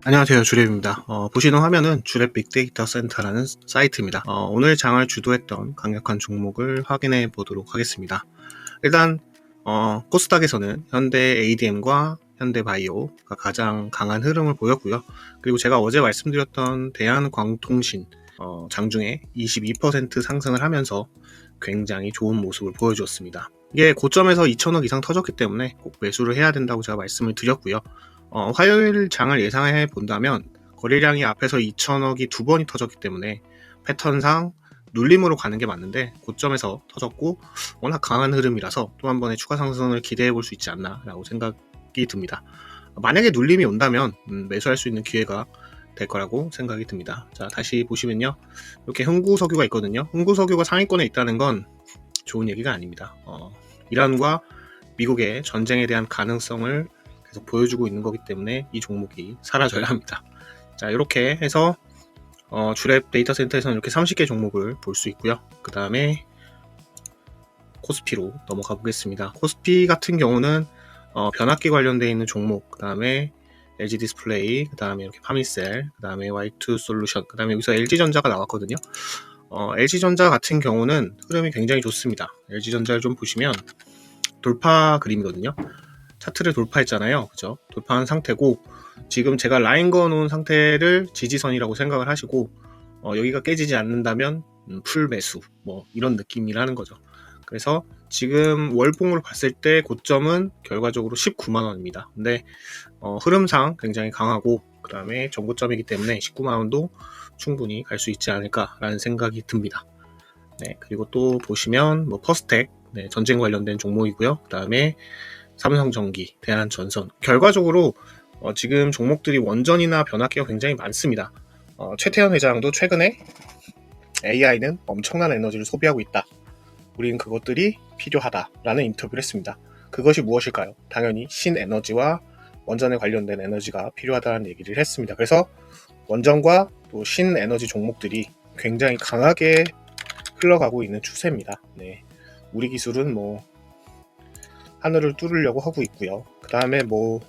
안녕하세요. 주랩입니다. 보시는 화면은 주랩 빅데이터 센터라는 사이트입니다. 오늘 장을 주도했던 강력한 종목을 확인해 보도록 하겠습니다. 일단 코스닥에서는 현대 ADM과 현대바이오가 가장 강한 흐름을 보였고요. 그리고 제가 어제 말씀드렸던 대한광통신 장중에 22% 상승을 하면서 굉장히 좋은 모습을 보여주었습니다. 이게 고점에서 2천억 이상 터졌기 때문에 꼭 매수를 해야 된다고 제가 말씀을 드렸고요. 화요일 장을 예상해 본다면 거래량이 앞에서 2천억이 두 번이 터졌기 때문에 패턴상 눌림으로 가는 게 맞는데 고점에서 터졌고 워낙 강한 흐름이라서 또 한 번의 추가 상승을 기대해 볼 수 있지 않나 라고 생각이 듭니다. 만약에 눌림이 온다면 매수할 수 있는 기회가 될 거라고 생각이 듭니다. 자, 다시 보시면요, 이렇게 흥구석유가 있거든요. 흥구석유가 상위권에 있다는 건 좋은 얘기가 아닙니다. 이란과 미국의 전쟁에 대한 가능성을 계속 보여주고 있는 거기 때문에 이 종목이 사라져야 합니다. 자, 이렇게 해서 주랩 데이터 센터에서는 이렇게 30개 종목을 볼 수 있고요. 그 다음에 코스피로 넘어가 보겠습니다. 코스피 같은 경우는 변압기 관련되어 있는 종목, 그 다음에 LG 디스플레이, 그 다음에 이렇게 파미셀, 그 다음에 Y2 솔루션, 그 다음에 여기서 LG전자가 나왔거든요. LG전자 같은 경우는 흐름이 굉장히 좋습니다. LG전자를 좀 보시면 돌파 그림이거든요. 차트를 돌파했잖아요. 그죠? 돌파한 상태고, 지금 제가 라인 그어놓은 상태를 지지선이라고 생각을 하시고, 여기가 깨지지 않는다면 풀 매수, 뭐 이런 느낌이라는 거죠. 그래서 지금 월봉으로 봤을 때 고점은 결과적으로 19만원입니다. 근데 흐름상 굉장히 강하고, 그 다음에 정고점이기 때문에 19만원도 충분히 갈 수 있지 않을까라는 생각이 듭니다. 네, 그리고 또 보시면 뭐 퍼스텍, 네, 전쟁 관련된 종목이고요. 그 다음에 삼성전기, 대한전선. 결과적으로 지금 종목들이 원전이나 변압기가 굉장히 많습니다. 최태현 회장도 최근에 AI는 엄청난 에너지를 소비하고 있다. 우리는 그것들이 필요하다라는 인터뷰를 했습니다. 그것이 무엇일까요? 당연히 신에너지와 원전에 관련된 에너지가 필요하다는 얘기를 했습니다. 그래서 원전과 또 신에너지 종목들이 굉장히 강하게 흘러가고 있는 추세입니다. 네. 우리 기술은 뭐 하늘을 뚫으려고 하고 있고요. 그 다음에 뭐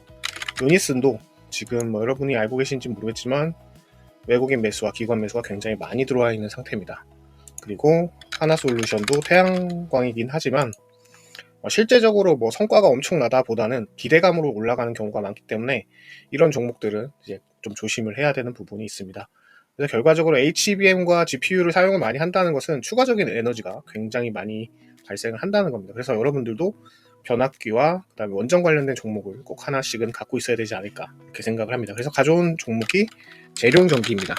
요니슨도 지금 뭐 여러분이 알고 계신지 모르겠지만 외국인 매수와 기관 매수가 굉장히 많이 들어와 있는 상태입니다. 그리고 하나솔루션도 태양광이긴 하지만 실제적으로 뭐 성과가 엄청나다 보다는 기대감으로 올라가는 경우가 많기 때문에 이런 종목들은 이제 좀 조심을 해야 되는 부분이 있습니다. 그래서 결과적으로 HBM과 GPU를 사용을 많이 한다는 것은 추가적인 에너지가 굉장히 많이 발생을 한다는 겁니다. 그래서 여러분들도 변압기와 그다음에 원전 관련된 종목을 꼭 하나씩은 갖고 있어야 되지 않을까 이렇게 생각을 합니다. 그래서 가져온 종목이 재룡전기입니다.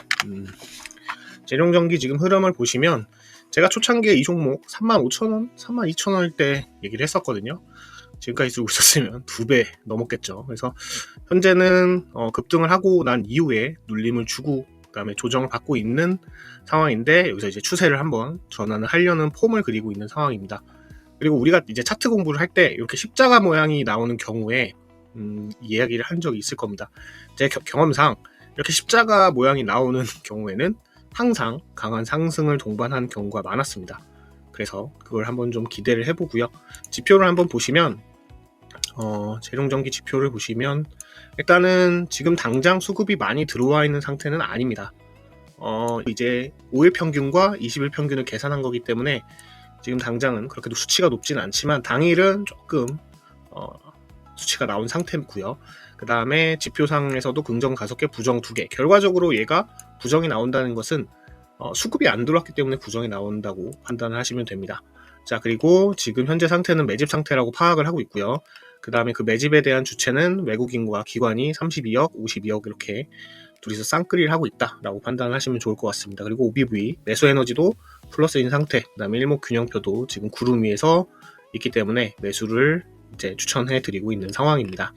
재룡전기 지금 흐름을 보시면 제가 초창기에 이 종목 35,000원, 32,000원일 때 얘기를 했었거든요. 지금까지 쓰고 있었으면 2배 넘었겠죠. 그래서 현재는 급등을 하고 난 이후에 눌림을 주고 그 다음에 조정을 받고 있는 상황인데, 여기서 이제 추세를 한번 전환을 하려는 폼을 그리고 있는 상황입니다. 그리고 우리가 이제 차트 공부를 할 때 이렇게 십자가 모양이 나오는 경우에 이야기를 한 적이 있을 겁니다. 제 경험상 이렇게 십자가 모양이 나오는 경우에는 항상 강한 상승을 동반한 경우가 많았습니다. 그래서 그걸 한번 좀 기대를 해보고요. 지표를 한번 보시면 재룡전기 지표를 보시면 일단은 지금 당장 수급이 많이 들어와 있는 상태는 아닙니다. 이제 5일 평균과 20일 평균을 계산한 거기 때문에 지금 당장은 그렇게도 수치가 높지는 않지만 당일은 조금 수치가 나온 상태고요. 그 다음에 지표상에서도 긍정 5개, 부정 2개. 결과적으로 얘가 부정이 나온다는 것은 수급이 안 들어왔기 때문에 부정이 나온다고 판단을 하시면 됩니다. 자, 그리고 지금 현재 상태는 매집 상태라고 파악을 하고 있고요. 그 다음에 그 매집에 대한 주체는 외국인과 기관이 32억, 52억 이렇게 둘이서 쌍끌이를 하고 있다라고 판단을 하시면 좋을 것 같습니다. 그리고 OBV, 매수 에너지도 플러스인 상태, 그 다음에 일목균형표도 지금 구름 위에서 있기 때문에 매수를 이제 추천해 드리고 있는 상황입니다.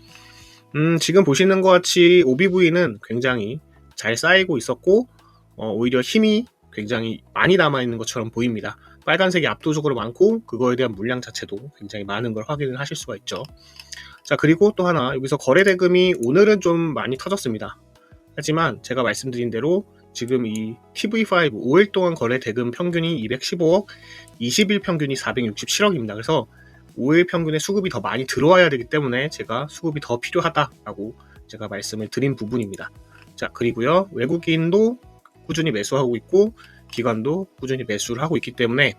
지금 보시는 것 같이 OBV는 굉장히 잘 쌓이고 있었고 오히려 힘이 굉장히 많이 남아있는 것처럼 보입니다. 빨간색이 압도적으로 많고 그거에 대한 물량 자체도 굉장히 많은 걸 확인을 하실 수가 있죠. 자, 그리고 또 하나, 여기서 거래대금이 오늘은 좀 많이 터졌습니다. 하지만 제가 말씀드린 대로 지금 이 TV5 5일 동안 거래 대금 평균이 215억, 20일 평균이 467억입니다. 그래서 5일 평균에 수급이 더 많이 들어와야 되기 때문에 제가 수급이 더 필요하다라고 제가 말씀을 드린 부분입니다. 자, 그리고요, 외국인도 꾸준히 매수하고 있고 기관도 꾸준히 매수를 하고 있기 때문에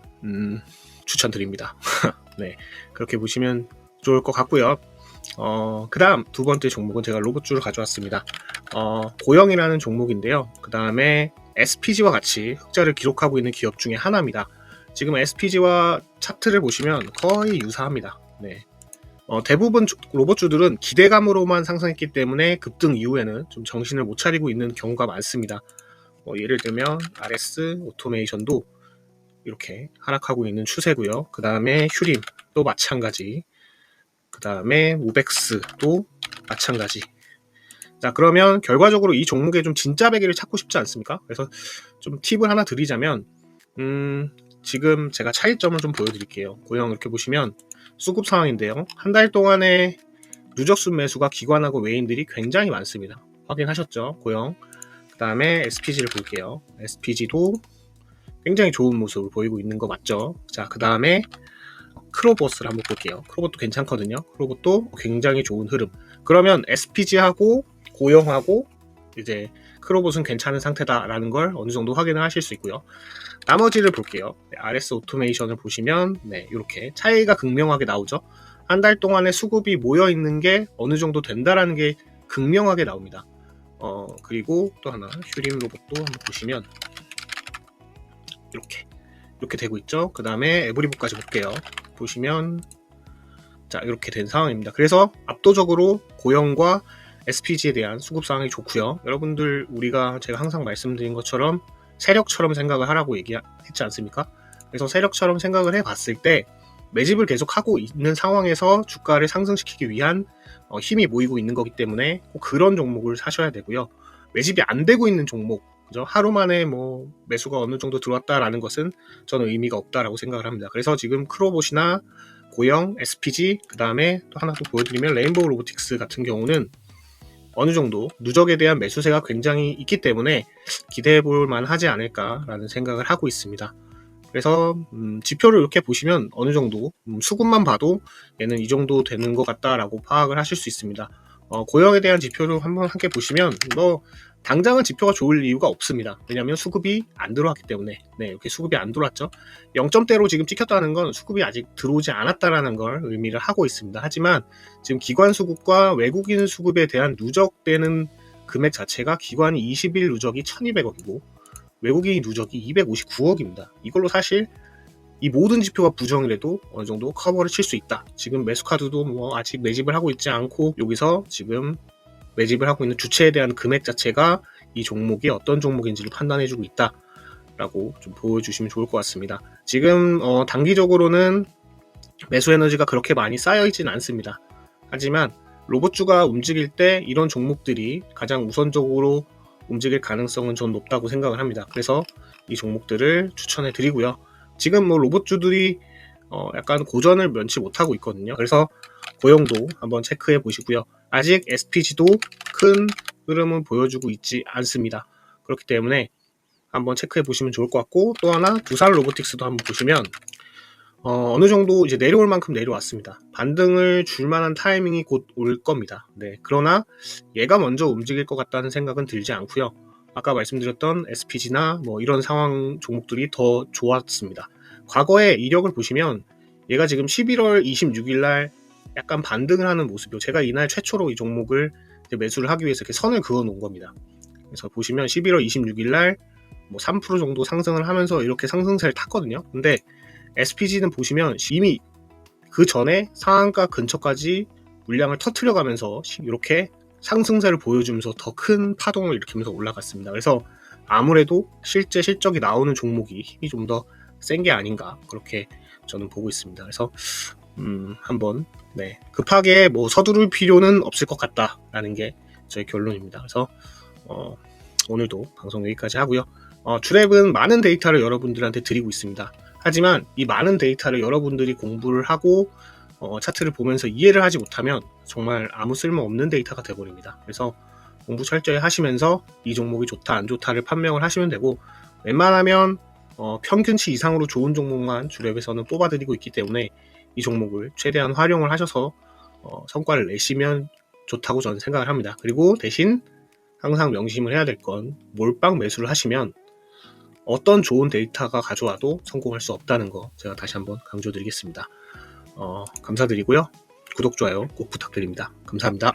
추천드립니다. 네, 그렇게 보시면 좋을 것 같고요. 그 다음 두 번째 종목은 제가 로봇주를 가져왔습니다. 고영이라는 종목인데요. 그 다음에 SPG와 같이 흑자를 기록하고 있는 기업 중에 하나입니다. 지금 SPG와 차트를 보시면 거의 유사합니다. 네. 대부분 로봇주들은 기대감으로만 상승했기 때문에 급등 이후에는 좀 정신을 못 차리고 있는 경우가 많습니다. 예를 들면 RS 오토메이션도 이렇게 하락하고 있는 추세고요. 그 다음에 휴림도 마찬가지. 그 다음에 우백스도 마찬가지. 자, 그러면 결과적으로 이 종목에 좀 진짜 배기를 찾고 싶지 않습니까? 그래서 좀 팁을 하나 드리자면 지금 제가 차이점을 좀 보여드릴게요. 고영 이렇게 보시면 수급 상황인데요. 한 달 동안에 누적순 매수가 기관하고 외인들이 굉장히 많습니다. 확인하셨죠? 고영. 그 다음에 SPG를 볼게요. SPG도 굉장히 좋은 모습을 보이고 있는 거 맞죠? 자, 그 다음에 크로봇을 한번 볼게요. 크로봇도 괜찮거든요. 크로봇도 굉장히 좋은 흐름. 그러면 SPG하고 고영하고 이제 크로봇은 괜찮은 상태다라는 걸 어느 정도 확인을 하실 수 있고요. 나머지를 볼게요. RS 오토메이션을 보시면 이렇게 차이가 극명하게 나오죠. 한 달 동안에 수급이 모여 있는 게 어느 정도 된다라는 게 극명하게 나옵니다. 그리고 또 하나 휴림 로봇도 한번 보시면 이렇게 되고 있죠. 그 다음에 에브리북까지 볼게요. 보시면 자, 이렇게 된 상황입니다. 그래서 압도적으로 고영과 SPG에 대한 수급 상황이 좋고요. 여러분들 제가 항상 말씀드린 것처럼 세력처럼 생각을 하라고 얘기했지 않습니까? 그래서 세력처럼 생각을 해봤을 때 매집을 계속 하고 있는 상황에서 주가를 상승시키기 위한 힘이 모이고 있는 거기 때문에 꼭 그런 종목을 사셔야 되고요. 매집이 안 되고 있는 종목, 그죠? 하루 만에 매수가 어느 정도 들어왔다라는 것은 저는 의미가 없다라고 생각을 합니다. 그래서 지금 크로봇이나 고영, SPG, 그 다음에 또 하나 또 보여드리면 레인보우 로보틱스 같은 경우는 어느 정도 누적에 대한 매수세가 굉장히 있기 때문에 기대해 볼 만하지 않을까라는 생각을 하고 있습니다. 그래서 지표를 이렇게 보시면 어느 정도 수급만 봐도 얘는 이 정도 되는 것 같다라고 파악을 하실 수 있습니다. 고영에 대한 지표를 한번 함께 보시면 당장은 지표가 좋을 이유가 없습니다. 왜냐하면 수급이 안 들어왔기 때문에. 이렇게 수급이 안 들어왔죠. 0점대로 지금 찍혔다는 건 수급이 아직 들어오지 않았다라는 걸 의미를 하고 있습니다. 하지만 지금 기관 수급과 외국인 수급에 대한 누적되는 금액 자체가 기관이 20일 누적이 1200억이고 외국인 누적이 259억입니다. 이걸로 사실 이 모든 지표가 부정이라도 어느 정도 커버를 칠 수 있다. 지금 매수카드도 아직 매집을 하고 있지 않고 여기서 지금 매집을 하고 있는 주체에 대한 금액 자체가 이 종목이 어떤 종목인지를 판단해주고 있다라고 좀 보여주시면 좋을 것 같습니다. 지금 단기적으로는 매수 에너지가 그렇게 많이 쌓여있지는 않습니다. 하지만 로봇주가 움직일 때 이런 종목들이 가장 우선적으로 움직일 가능성은 전 높다고 생각을 합니다. 그래서 이 종목들을 추천해 드리고요. 지금 로봇주들이 약간 고전을 면치 못하고 있거든요. 그래서 고영도 한번 체크해 보시고요. 아직 SPG도 큰 흐름은 보여주고 있지 않습니다. 그렇기 때문에 한번 체크해 보시면 좋을 것 같고, 또 하나 두산 로보틱스도 한번 보시면 어느 정도 이제 내려올 만큼 내려왔습니다. 반등을 줄 만한 타이밍이 곧 올 겁니다. 그러나 얘가 먼저 움직일 것 같다는 생각은 들지 않고요. 아까 말씀드렸던 SPG나 이런 상황 종목들이 더 좋았습니다. 과거의 이력을 보시면 얘가 지금 11월 26일 날 약간 반등을 하는 모습이요. 제가 이날 최초로 이 종목을 매수를 하기 위해서 이렇게 선을 그어 놓은 겁니다. 그래서 보시면 11월 26일 날 3% 정도 상승을 하면서 이렇게 상승세를 탔거든요. 근데 SPG는 보시면 이미 그 전에 상한가 근처까지 물량을 터트려 가면서 이렇게 상승세를 보여주면서 더 큰 파동을 일으키면서 올라갔습니다. 그래서 아무래도 실제 실적이 나오는 종목이 힘이 좀 더 센 게 아닌가, 그렇게 저는 보고 있습니다. 그래서 한번 급하게 서두를 필요는 없을 것 같다라는 게 저의 결론입니다. 그래서 오늘도 방송 여기까지 하고요. 주랩은 많은 데이터를 여러분들한테 드리고 있습니다. 하지만 이 많은 데이터를 여러분들이 공부를 하고 차트를 보면서 이해를 하지 못하면 정말 아무 쓸모없는 데이터가 되어버립니다. 그래서 공부 철저히 하시면서 이 종목이 좋다 안 좋다를 판명을 하시면 되고, 웬만하면 평균치 이상으로 좋은 종목만 주랩에서는 뽑아드리고 있기 때문에 이 종목을 최대한 활용을 하셔서 성과를 내시면 좋다고 저는 생각을 합니다. 그리고 대신 항상 명심을 해야 될 건 몰빵 매수를 하시면 어떤 좋은 데이터가 가져와도 성공할 수 없다는 거 제가 다시 한번 강조드리겠습니다. 감사드리고요. 구독, 좋아요 꼭 부탁드립니다. 감사합니다.